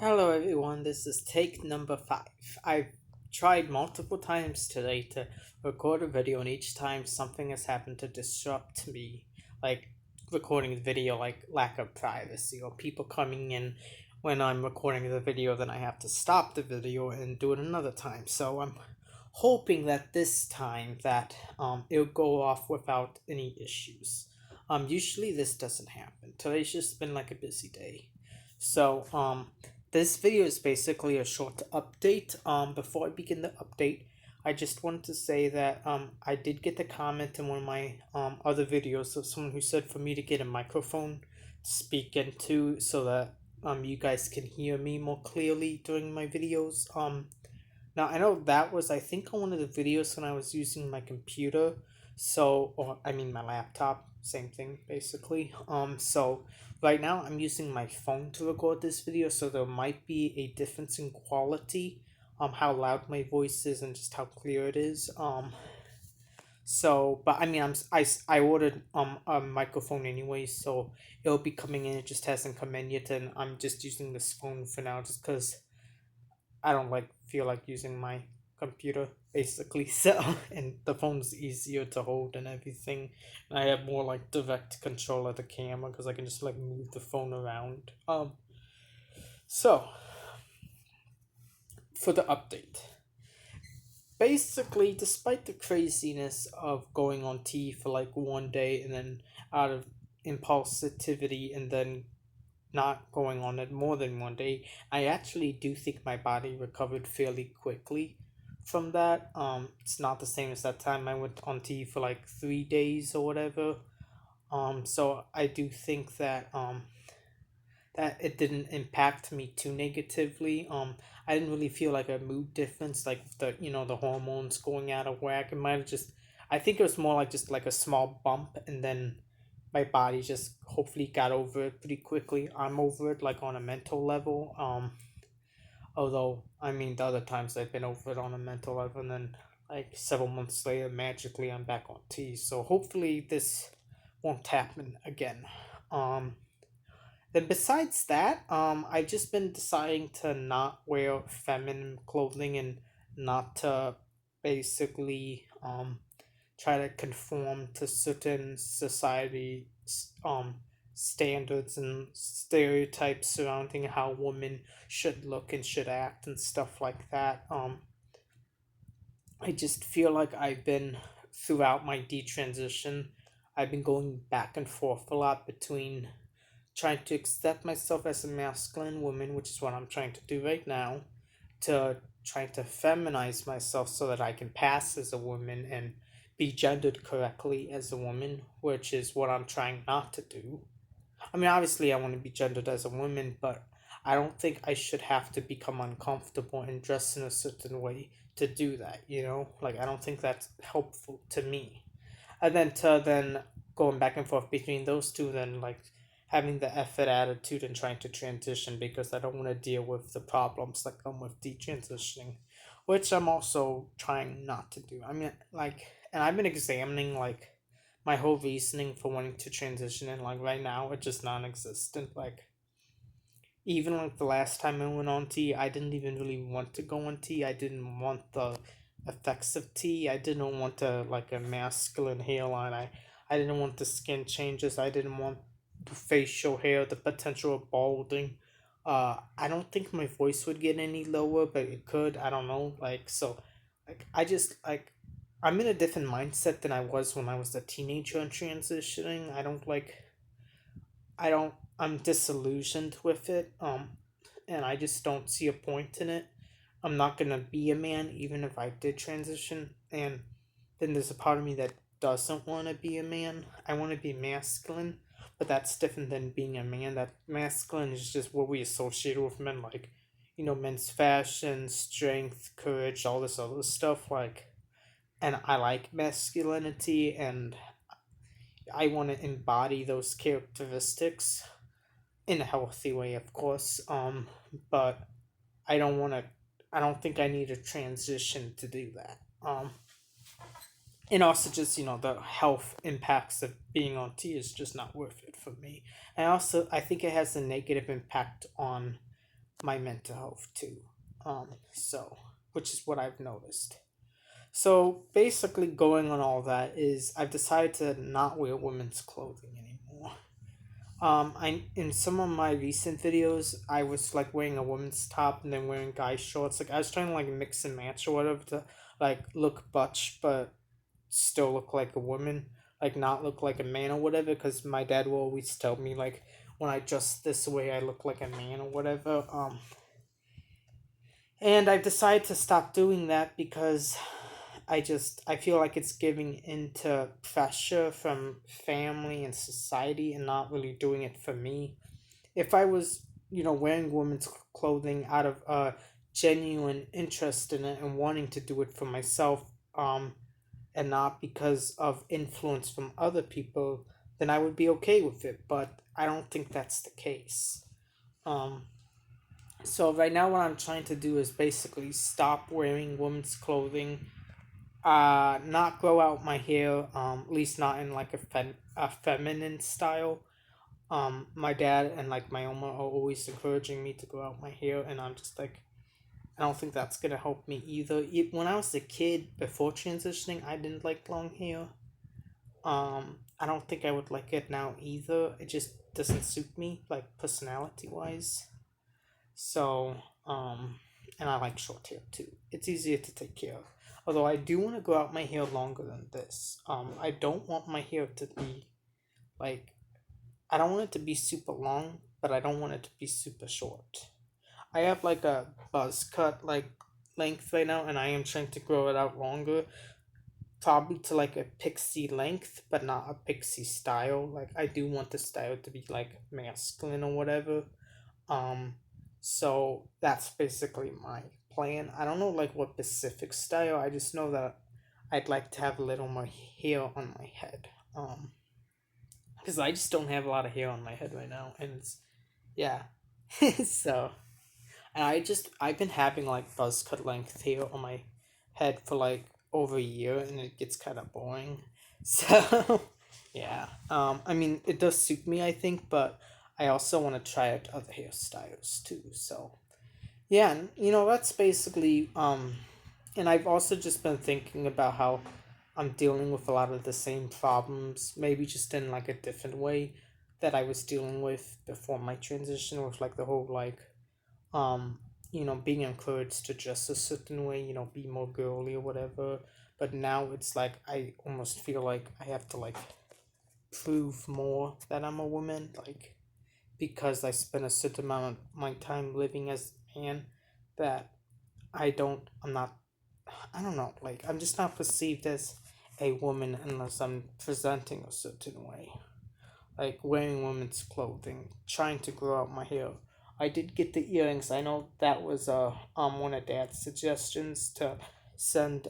Hello everyone, this is take number 5. I've tried multiple times today to record a video, and each time something has happened to disrupt me, like recording the video, like lack of privacy, or people coming in when I'm recording the video, then I have to stop the video and do it another time. So I'm hoping that this time that it'll go off without any issues. Usually this doesn't happen. Today's just been like a busy day. So this video is basically a short update. Before I begin the update, I just wanted to say that I did get a comment in one of my other videos of someone who said for me to get a microphone to speak into so that you guys can hear me more clearly during my videos. Now I know that was, I think, on one of the videos when I was using my computer, or I mean my laptop, same thing basically. So right now I'm using my phone to record this video, so there might be a difference in quality, how loud my voice is and just how clear it is. But I mean, I ordered a microphone anyway, so it'll be coming in. It just hasn't come in yet, and I'm just using this phone for now, just because I don't feel like using my computer basically. So, and the phone's easier to hold and everything. And I have more like direct control of the camera because I can just like move the phone around. So for the update, basically, despite the craziness of going on T for like one day and then out of impulsivity and then not going on it more than one day, I actually do think my body recovered fairly quickly from that. It's not the same as that time I went on T for like 3 days or whatever. So I do think that it didn't impact me too negatively. I didn't really feel like a mood difference, like the hormones going out of whack. It might have just, I think it was more like just like a small bump, and then my body just hopefully got over it pretty quickly. I'm over it like on a mental level. Although I mean the other times I've been over it on a mental level, and then like several months later, magically I'm back on T. So hopefully this won't happen again. Um, then besides that, I've just been deciding to not wear feminine clothing and not to basically try to conform to certain society standards and stereotypes surrounding how women should look and should act and stuff like that. I just feel like I've been, throughout my detransition, I've been going back and forth a lot between trying to accept myself as a masculine woman, which is what I'm trying to do right now, to trying to feminize myself so that I can pass as a woman and be gendered correctly as a woman, which is what I'm trying not to do. I mean, obviously, I want to be gendered as a woman, but I don't think I should have to become uncomfortable and dress in a certain way to do that, you know? Like, I don't think that's helpful to me. And then going back and forth between those two, then like having the effort attitude and trying to transition because I don't want to deal with the problems that come with detransitioning, which I'm also trying not to do. I mean, like, and I've been examining like my whole reasoning for wanting to transition, and like right now it's just non-existent. Like, even like the last time I went on T, I didn't even really want to go on T. I didn't want the effects of T. I didn't want a masculine hairline. I didn't want the skin changes. I didn't want the facial hair, the potential of balding. I don't think my voice would get any lower, but it could. I don't know. I just I'm in a different mindset than I was when I was a teenager and transitioning. I'm disillusioned with it. And I just don't see a point in it. I'm not gonna be a man even if I did transition, and then there's a part of me that doesn't want to be a man. I want to be masculine, but that's different than being a man. That masculine is just what we associate with men, like, men's fashion, strength, courage, all this other stuff. And I like masculinity, and I want to embody those characteristics in a healthy way, of course. But I don't want to. I don't think I need a transition to do that. And also just the health impacts of being on T is just not worth it for me. And also, I think it has a negative impact on my mental health too. So which is what I've noticed. So basically, going on all that is I've decided to not wear women's clothing anymore. I in some of my recent videos, I was like wearing a woman's top and then wearing guy shorts. Like I was trying to like mix and match or whatever to like look butch but still look like a woman, like not look like a man or whatever. Because my dad will always tell me like when I dress this way, I look like a man or whatever. And I've decided to stop doing that because I feel like it's giving into pressure from family and society and not really doing it for me. If I was, wearing women's clothing out of a genuine interest in it and wanting to do it for myself, and not because of influence from other people, then I would be okay with it. But I don't think that's the case. Um, so right now, what I'm trying to do is basically stop wearing women's clothing, not grow out my hair, at least not in like a feminine style. My dad and like my mom are always encouraging me to grow out my hair, and I'm just like, I don't think that's gonna help me either. When I was a kid, before transitioning, I didn't like long hair. I don't think I would like it now either. It just doesn't suit me, like personality wise. So, and I like short hair too. It's easier to take care of. Although I do want to grow out my hair longer than this. I don't want my hair to be like, I don't want it to be super long, but I don't want it to be super short. I have like a buzz cut like length right now, and I am trying to grow it out longer, probably to like a pixie length, but not a pixie style. Like I do want the style to be like masculine or whatever. Um, so that's basically my plan. I don't know like what specific style. I just know that I'd like to have a little more hair on my head. Because I just don't have a lot of hair on my head right now, and yeah. So, and I've been having like buzz cut length hair on my head for like over a year, and it gets kind of boring. So, yeah. I mean, it does suit me, I think, but I also want to try out other hairstyles too. So, yeah, and, that's basically and I've also just been thinking about how I'm dealing with a lot of the same problems, maybe just in like a different way that I was dealing with before my transition, with like the whole like um being encouraged to dress a certain way, be more girly or whatever. But now it's like I almost feel like I have to like prove more that I'm a woman, like because I spend a certain amount of my time living as a man, that I'm not, I don't know, like I'm just not perceived as a woman unless I'm presenting a certain way, like wearing women's clothing, trying to grow out my hair. I did get the earrings. I know that was one of Dad's suggestions to send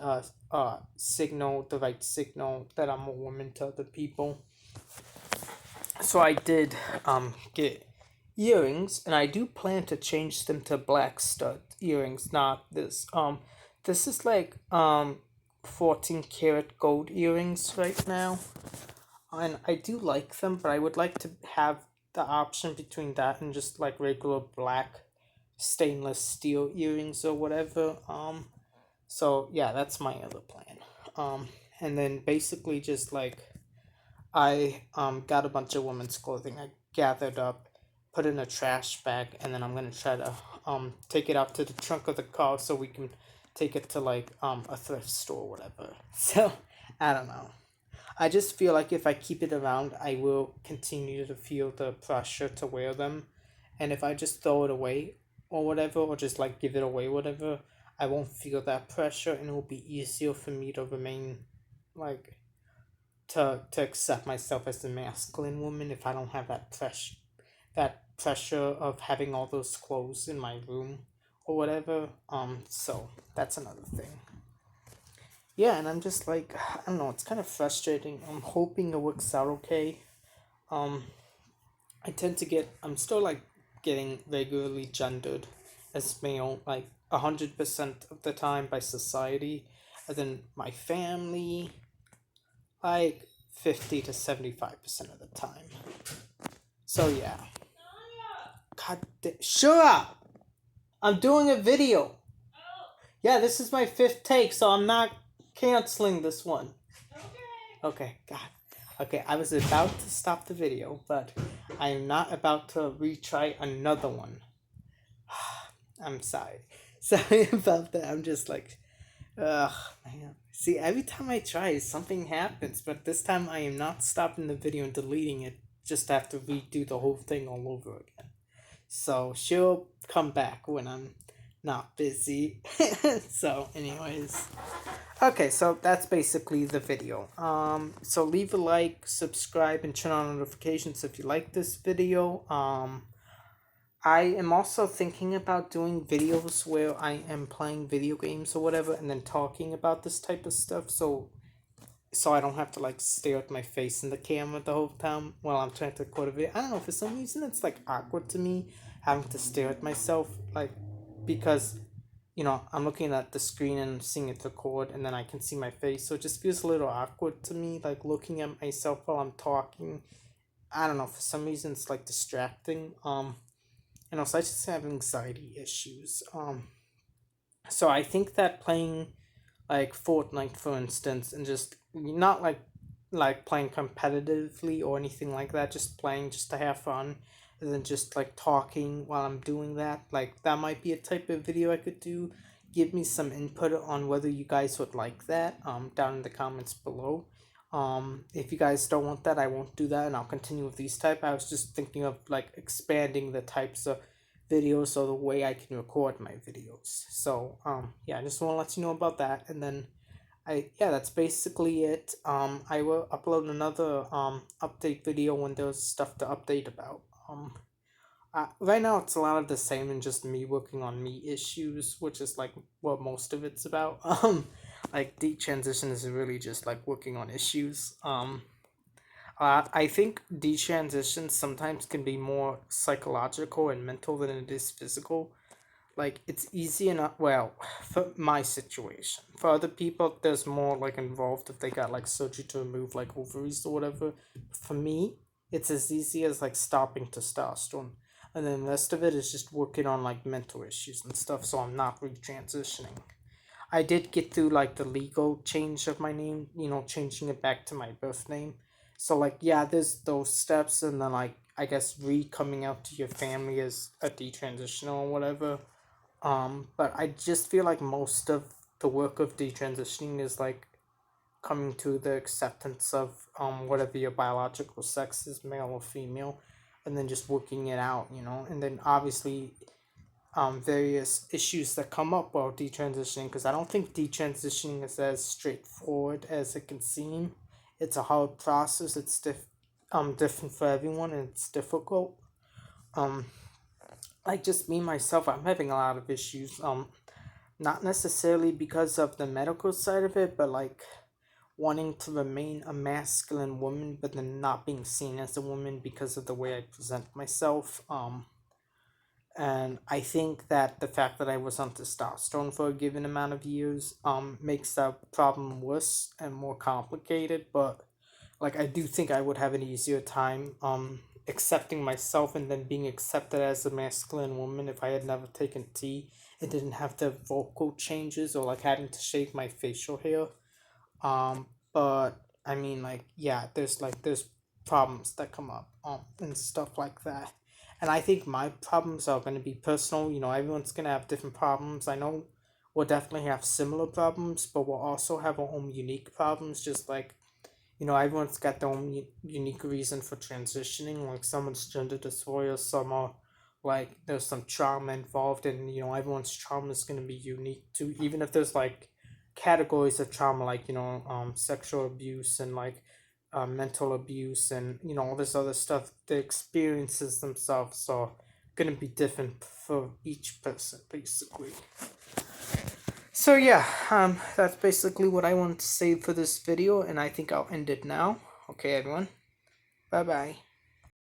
signal, the right signal that I'm a woman to other people. So I did get earrings, and I do plan to change them to black stud earrings, not this. This is like 14 karat gold earrings right now, and I do like them, but I would like to have the option between that and just like regular black stainless steel earrings or whatever. So yeah, that's my other plan. And then basically just like got a bunch of women's clothing I gathered up, put in a trash bag, and then I'm gonna try to take it out to the trunk of the car so we can take it to like a thrift store or whatever. So I don't know. I just feel like if I keep it around, I will continue to feel the pressure to wear them. And if I just throw it away or whatever, or just like give it away, whatever, I won't feel that pressure, and it will be easier for me to remain like to accept myself as a masculine woman if I don't have that pressure of having all those clothes in my room or whatever. So that's another thing. Yeah, and I'm just like, I don't know, it's kind of frustrating. I'm hoping it works out okay. Um, I'm still like getting regularly gendered as male, like 100% of the time by society, and then my family, like 50 to 75% of the time. So yeah. God, shut up! I'm doing a video. Yeah, this is my 5th take, so I'm not canceling this one. Okay, God. Okay, I was about to stop the video, but I am not about to retry another one. I'm sorry. Sorry about that. I'm just like, ugh, man. See, every time I try, something happens, but this time I am not stopping the video and deleting it. Just have to redo the whole thing all over again. So she'll come back when I'm not busy. So, anyways. Okay, so that's basically the video. So leave a like, subscribe, and turn on notifications if you like this video. I am also thinking about doing videos where I am playing video games or whatever, and then talking about this type of stuff. So I don't have to like stare at my face in the camera the whole time while I'm trying to record a video. I don't know, for some reason it's like awkward to me having to stare at myself, like, because I'm looking at the screen and seeing it record, and then I can see my face, so it just feels a little awkward to me, like looking at myself while I'm talking. I don't know, for some reason it's like distracting. So I just have anxiety issues. So I think that playing like Fortnite, for instance, and just not like playing competitively or anything like that, just playing just to have fun, and then just like talking while I'm doing that, like that might be a type of video I could do. Give me some input on whether you guys would like that, down in the comments below. If you guys don't want that, I won't do that, and I'll continue with these type. I was just thinking of like expanding the types of videos or the way I can record my videos. So yeah, I just want to let you know about that, and then that's basically it. I will upload another update video when there's stuff to update about. Right now it's a lot of the same and just me working on me issues, which is like what most of it's about. Like detransition is really just like working on issues. I think detransition sometimes can be more psychological and mental than it is physical. Like it's easy enough, well, for my situation. For other people there's more like involved if they got like surgery to remove like ovaries or whatever. For me, it's as easy as like stopping testosterone, and then the rest of it is just working on like mental issues and stuff, so I'm not retransitioning. I did get through like the legal change of my name, changing it back to my birth name. So like yeah, there's those steps, and then like I guess coming out to your family as a detransitional or whatever. But I just feel like most of the work of detransitioning is like coming to the acceptance of whatever your biological sex is, male or female, and then just working it out, and then obviously various issues that come up while detransitioning, because I don't think detransitioning is as straightforward as it can seem. It's a hard process. It's different for everyone, and it's difficult. Um, like just me myself, I'm having a lot of issues. Not necessarily because of the medical side of it, but like wanting to remain a masculine woman, but then not being seen as a woman because of the way I present myself. And I think that the fact that I was on testosterone for a given amount of years makes that problem worse and more complicated. But like I do think I would have an easier time accepting myself and then being accepted as a masculine woman if I had never taken tea and didn't have the vocal changes or like having to shave my facial hair. But I mean, like, yeah, there's problems that come up and stuff like that. And I think my problems are going to be personal. Everyone's going to have different problems. I know we'll definitely have similar problems, but we'll also have our own unique problems. Just like, everyone's got their own unique reason for transitioning. Like, someone's gender dysphoria, some are like, there's some trauma involved, and, everyone's trauma is going to be unique too. Even if there's like categories of trauma, like, sexual abuse and like mental abuse and all this other stuff, the experiences themselves are going to be different for each person basically. So yeah, that's basically what I wanted to say for this video, and I think I'll end it now. Okay, everyone, bye bye.